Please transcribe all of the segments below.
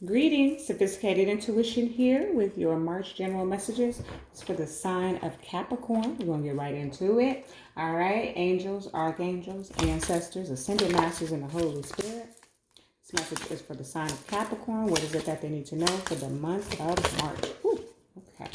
Greetings, Sophisticated Intuition here with your March general messages. It's for the sign of Capricorn. We're going to get right into it. All right, angels, archangels, ancestors, ascended masters, and the Holy Spirit. This message is for the sign of Capricorn. What is it that they need to know for the month of March? Ooh, okay.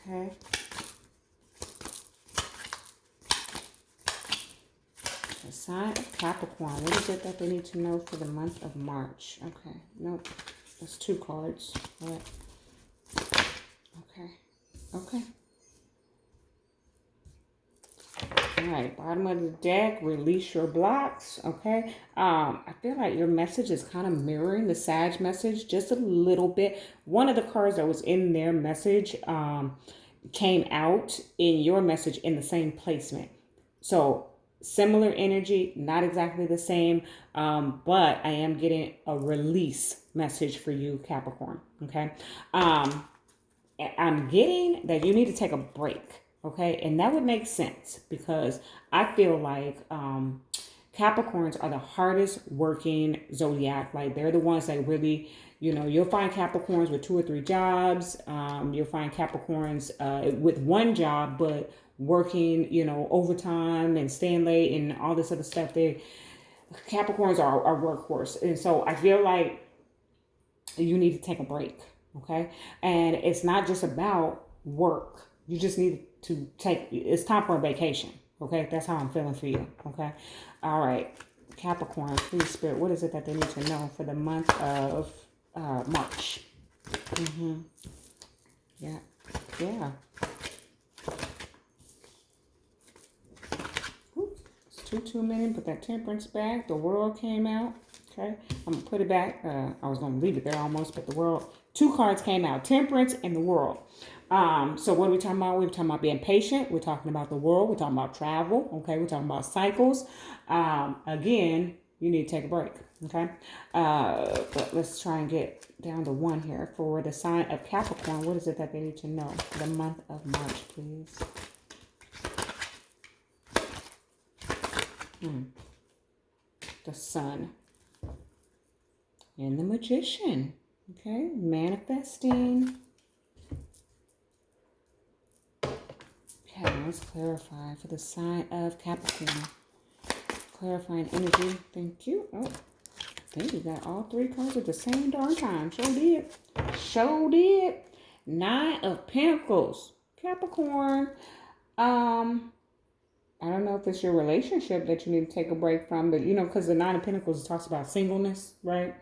Okay. The sign of Capricorn. What is it that they need to know for the month of March? Okay. Nope. That's two cards. All right. Okay. Okay. All right. Bottom of the deck. Release your blocks. Okay. I feel like your message is kind of mirroring the Sag message just a little bit. One of the cards that was in their message came out in your message in the same placement. So similar energy, not exactly the same, but I am getting a release message for you, Capricorn. Okay. I'm getting that you need to take a break. Okay. And that would make sense because I feel like Capricorns are the hardest working zodiac. Like they're the ones that really, you'll find Capricorns with 2 or 3 jobs. You'll find Capricorns with one job, but working, overtime and staying late and all this other stuff. Capricorns are workhorse. And so I feel like you need to take a break. Okay. And it's not just about work. You just need to it's time for a vacation. Okay. That's how I'm feeling for you. Okay. All right. Capricorn, please, Spirit, what is it that they need to know for the month of March? Yeah. Yeah. It's 2 minutes. Put that Temperance back. The World came out. Okay. I'm going to put it back. I was going to leave it there almost, but the World. 2 cards came out. Temperance and the World. So what are we talking about? We're talking about being patient. We're talking about the world. We're talking about travel. Okay. We're talking about cycles. Again, you need to take a break. Okay. But let's try and get down to 1 here for the sign of Capricorn. What is it that they need to know for the month of March, please? The Sun and the Magician. Okay. Manifesting. Okay, let's clarify for the sign of Capricorn. Clarifying energy. Thank you. Oh, I think we got all 3 cards at the same darn time. Sure did. Sure did. 9 of Pentacles. Capricorn. I don't know if it's your relationship that you need to take a break from, but because the 9 of Pentacles talks about singleness, right?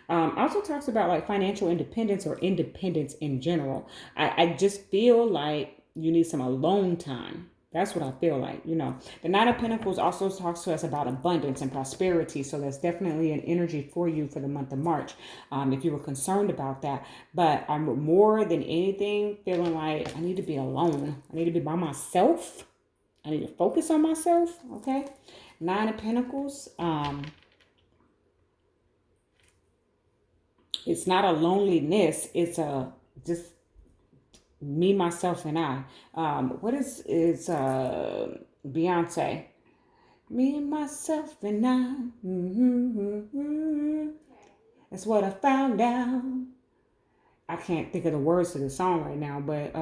Also talks about like financial independence or independence in general. I just feel like you need some alone time. That's what I feel like. The 9 of Pentacles also talks to us about abundance and prosperity. So that's definitely an energy for you for the month of March. If you were concerned about that, but I'm more than anything feeling like I need to be alone. I need to be by myself. I need to focus on myself. Okay. 9 of Pentacles. It's not a loneliness. It's a just me, myself, and I. What is Beyonce? Me, myself, and I. That's what I found out. I can't think of the words to the song right now, but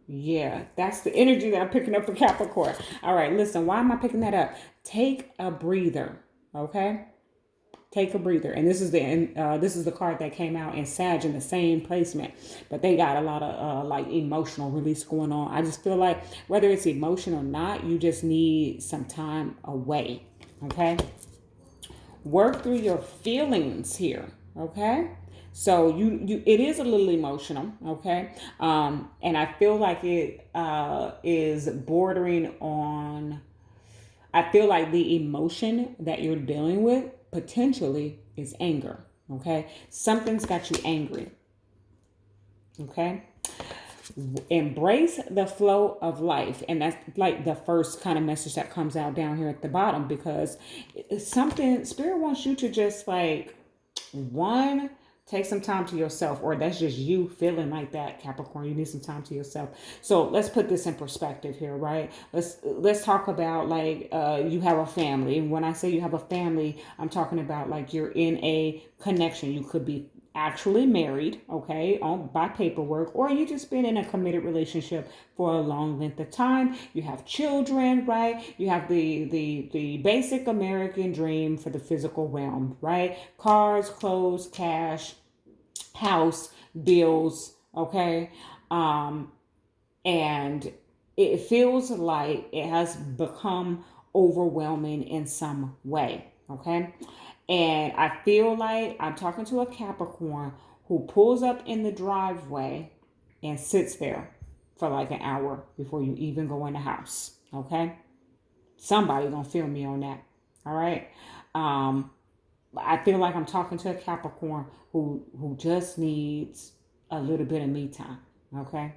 yeah, that's the energy that I'm picking up for Capricorn. All right, listen, why am I picking that up? Take a breather, okay? Take a breather. And this is the card that came out in Sag in the same placement, but they got a lot of like emotional release going on. I just feel like whether it's emotion or not, you just need some time away, okay? Work through your feelings here, okay? So it is a little emotional, okay? And I feel like it is bordering on, I feel like the emotion that you're dealing with potentially is anger, okay? Something's got you angry, okay? Embrace the flow of life. And that's like the first kind of message that comes out down here at the bottom, because it's something Spirit wants you to just like, one, Take some time to yourself, or that's just you feeling like that, Capricorn. You need some time to yourself. So let's put this in perspective here, right? Let's talk about like you have a family. And when I say you have a family, I'm talking about like you're in a connection. You could be actually married, okay, on by paperwork, or you just been in a committed relationship for a long length of time. You have children, right? You have the basic American dream for the physical realm, right? Cars, clothes, cash, house, bills, okay? And it feels like it has become overwhelming in some way, okay? And I feel like I'm talking to a Capricorn who pulls up in the driveway and sits there for like an hour before you even go in the house, okay? Somebody gonna feel me on that, all right? I feel like I'm talking to a Capricorn who just needs a little bit of me time, okay?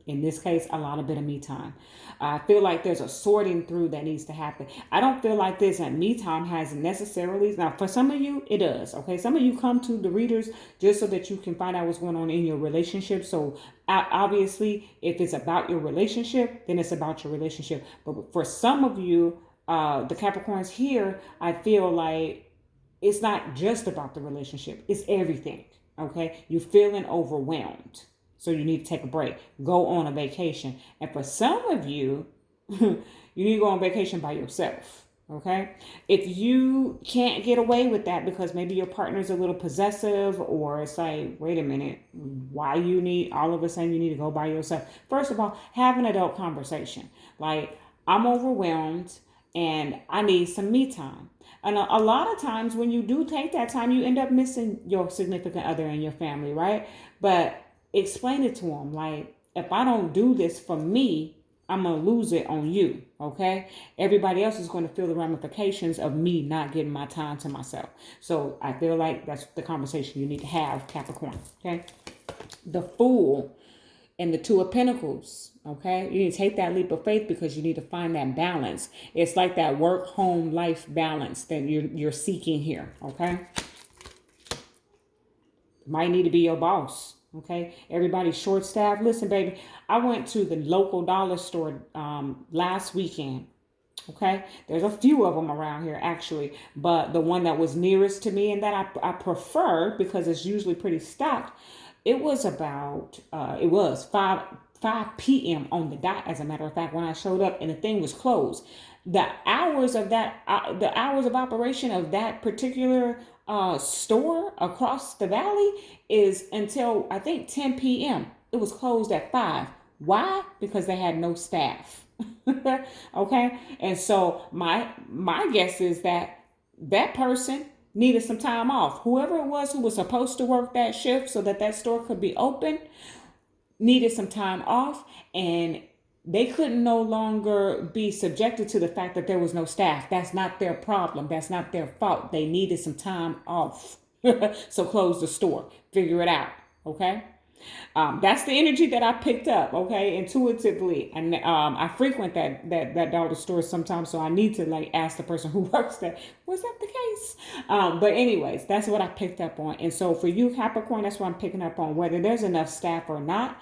In this case, a lot of bit of me time. I feel like there's a sorting through that needs to happen. I don't feel like this and me time has necessarily, now for some of you, it does, okay? Some of you come to the readers just so that you can find out what's going on in your relationship. So obviously, if it's about your relationship, then it's about your relationship. But for some of you, the Capricorns here, I feel like it's not just about the relationship. It's everything. Okay. You're feeling overwhelmed. So you need to take a break. Go on a vacation. And for some of you, you need to go on vacation by yourself. Okay. If you can't get away with that because maybe your partner's a little possessive, or it's like, wait a minute, why you need all of a sudden you need to go by yourself? First of all, have an adult conversation. Like, I'm overwhelmed and I need some me time. And a lot of times when you do take that time, you end up missing your significant other and your family, right? But explain it to them. Like, if I don't do this for me, I'm going to lose it on you, okay? Everybody else is going to feel the ramifications of me not getting my time to myself. So I feel like that's the conversation you need to have, Capricorn, okay? The Fool and the Two of Pentacles, okay? You need to take that leap of faith because you need to find that balance. It's like that work-home life balance that you're seeking here, okay? Might need to be your boss, okay? Everybody's short-staffed. Listen, baby, I went to the local dollar store last weekend, okay? There's a few of them around here, actually, but the one that was nearest to me and that I prefer because it's usually pretty stocked, it was about, it was 5 p.m. on the dot, as a matter of fact, when I showed up and the thing was closed. The hours of operation of that particular store across the valley is until, I think, 10 p.m. It was closed at 5. Why? Because they had no staff. Okay? And so my guess is that person needed some time off. Whoever it was who was supposed to work that shift so that store could be open needed some time off, and they couldn't no longer be subjected to the fact that there was no staff. That's not their problem. That's not their fault. They needed some time off. So close the store. Figure it out. Okay? That's the energy that I picked up, okay, intuitively. And I frequent that dollar store sometimes, so I need to like ask the person who works there, was that the case? But anyways, that's what I picked up on. And so for you, Capricorn, that's what I'm picking up on. Whether there's enough staff or not,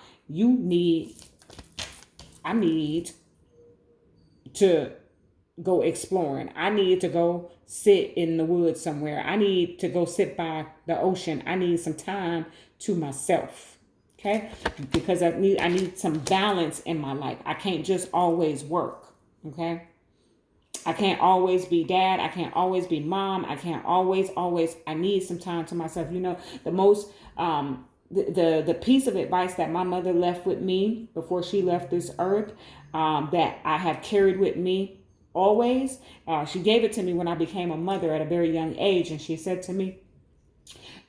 I need to go exploring. I need to go sit in the woods somewhere. I need to go sit by the ocean. I need some time to myself. Okay, because I need some balance in my life. I can't just always work. Okay, I can't always be dad. I can't always be mom. I can't always. I need some time to myself. You know, the most the piece of advice that my mother left with me before she left this earth, that I have carried with me always. She gave it to me when I became a mother at a very young age, and she said to me,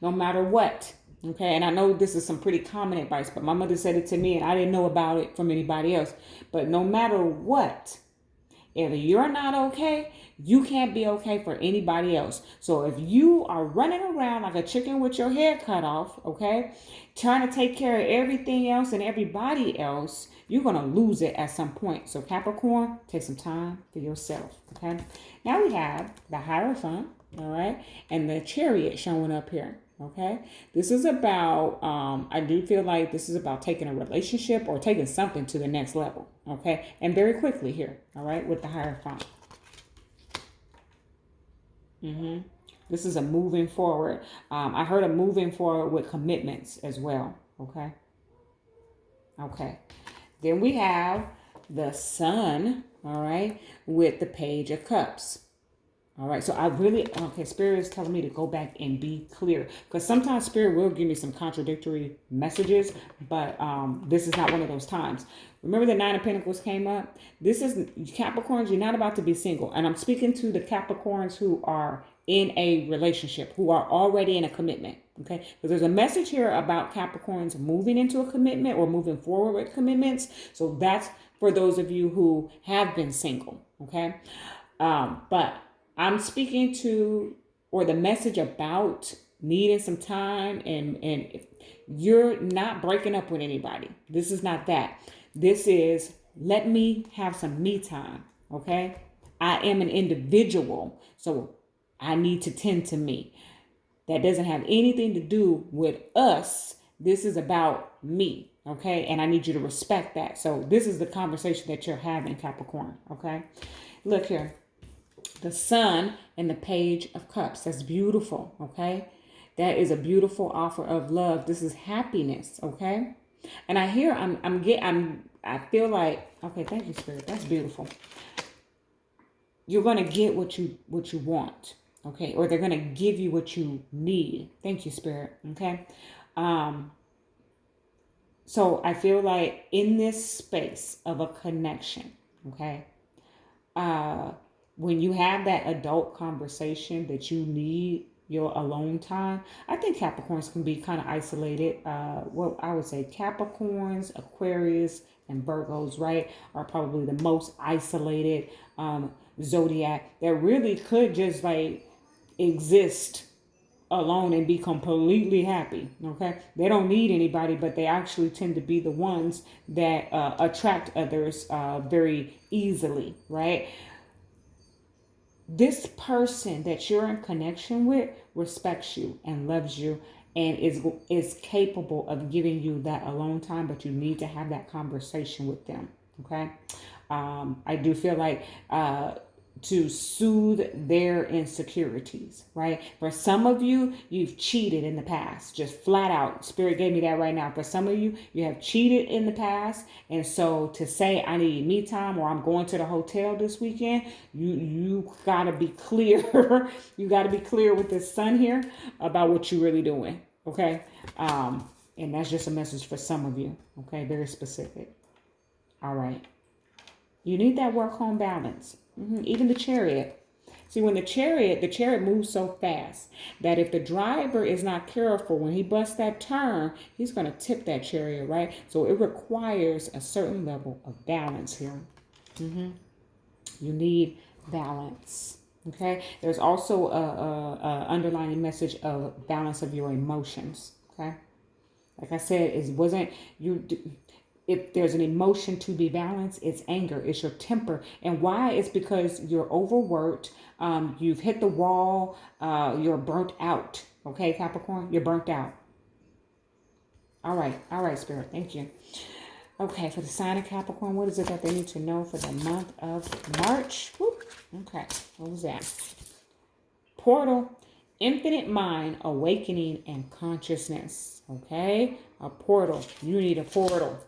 no matter what. Okay, and I know this is some pretty common advice, but my mother said it to me and I didn't know about it from anybody else. But no matter what, if you're not okay, you can't be okay for anybody else. So if you are running around like a chicken with your head cut off, okay, trying to take care of everything else and everybody else, you're going to lose it at some point. So Capricorn, take some time for yourself, okay? Now we have the Hierophant, all right, and the Chariot showing up here. Okay. This is about, I do feel like this is about taking a relationship or taking something to the next level. Okay. And very quickly here. All right. With the Hierophant. This is a moving forward. I heard a moving forward with commitments as well. Okay. Okay. Then we have the Sun. All right. With the Page of Cups. All right, so Spirit is telling me to go back and be clear, because sometimes Spirit will give me some contradictory messages, but this is not one of those times. Remember the Nine of Pentacles came up? This is Capricorns, you're not about to be single. And I'm speaking to the Capricorns who are in a relationship, who are already in a commitment, okay? Because there's a message here about Capricorns moving into a commitment or moving forward with commitments. So that's for those of you who have been single, okay? But I'm speaking to, or the message about needing some time, and you're not breaking up with anybody. This is not that. This is, let me have some me time. Okay. I am an individual, so I need to tend to me. That doesn't have anything to do with us. This is about me. Okay. And I need you to respect that. So this is the conversation that you're having, Capricorn. Okay. Look here. The Sun and the Page of Cups. That's beautiful. Okay. That is a beautiful offer of love. This is happiness. Okay. And I hear I feel like, okay, thank you, Spirit. That's beautiful. You're going to get what you want. Okay. Or they're going to give you what you need. Thank you, Spirit. Okay. So I feel like in this space of a connection, okay, when you have that adult conversation that you need your alone time, I think Capricorns can be kind of isolated. Well, I would say Capricorns, Aquarius, and Virgos, right, are probably the most isolated zodiac that really could just like exist alone and be completely happy. Okay, they don't need anybody, but they actually tend to be the ones that attract others very easily, right? This person that you're in connection with respects you and loves you and is capable of giving you that alone time, but you need to have that conversation with them. Okay. I do feel like to soothe their insecurities, right? For some of you, you've cheated in the past, just flat out. Spirit gave me that right now. For some of you, you have cheated in the past. And so to say, I need me time, or I'm going to the hotel this weekend, you got to be clear. You got to be clear with this Sun here about what you're really doing. Okay. And that's just a message for some of you. Okay. Very specific. All right. You need that work-home balance. Even the Chariot. See, when the chariot moves so fast that if the driver is not careful, when he busts that turn, he's going to tip that Chariot, right? So it requires a certain level of balance here. You need balance. Okay. There's also a underlying message of balance of your emotions. Okay. Like I said, it wasn't you. If there's an emotion to be balanced, it's anger, it's your temper. And why? It's because you're overworked, you've hit the wall, you're burnt out. Okay, Capricorn, you're burnt out. All right, Spirit, thank you. Okay, for the sign of Capricorn, what is it that they need to know for the month of March? Whoop. Okay, what was that? Portal, infinite mind, awakening, and consciousness. Okay, a portal. You need a portal.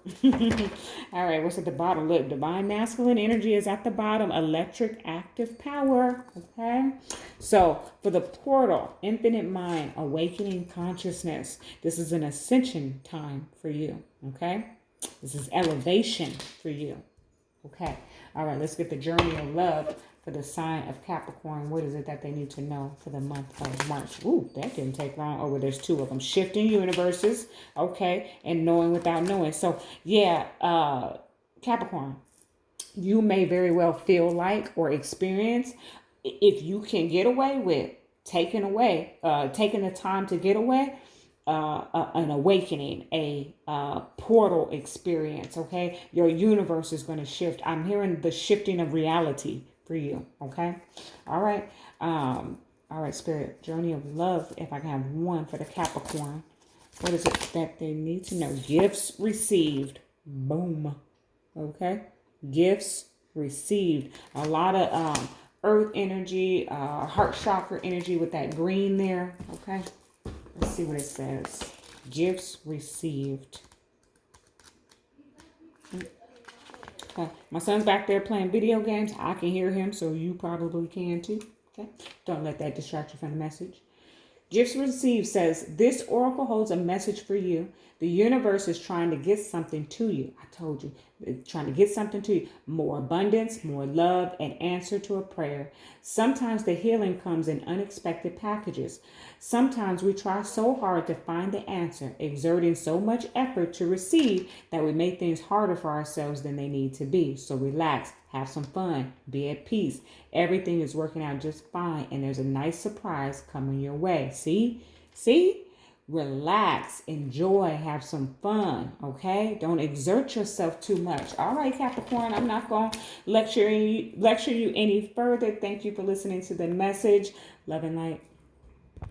All right, what's at the bottom? Look, divine masculine energy is at the bottom. Electric active power. Okay, so for the portal, infinite mind, awakening, consciousness. This is an ascension time for you. Okay, this is elevation for you. Okay, all right, let's get the journey of love for the sign of Capricorn. What is it that they need to know for the month of March? Ooh, that didn't take long. Oh, well, there's two of them. Shifting universes, okay, and knowing without knowing. So, yeah, Capricorn, you may very well feel like or experience, if you can get away with taking the time to get away, an awakening, a portal experience, okay? Your universe is going to shift. I'm hearing the shifting of reality for you, okay? All right. All right, Spirit, journey of love. If I can have one for the Capricorn. What is it that they need to know? Gifts received. Boom. Okay. Gifts received. A lot of earth energy, heart chakra energy with that green there. Okay. Let's see what it says. Gifts received. Okay. My son's back there playing video games. I can hear him, so you probably can too. Okay. Don't let that distract you from the message. Gifts received says, this oracle holds a message for you. The universe is trying to get something to you. I told you, it's trying to get something to you. More abundance, more love, an answer to a prayer. Sometimes the healing comes in unexpected packages. Sometimes we try so hard to find the answer, exerting so much effort to receive that we make things harder for ourselves than they need to be. So relax, have some fun, be at peace. Everything is working out just fine, and there's a nice surprise coming your way. See? Relax, enjoy, have some fun, okay? Don't exert yourself too much. All right, Capricorn, I'm not going to lecture you any further. Thank you for listening to the message. Love and light.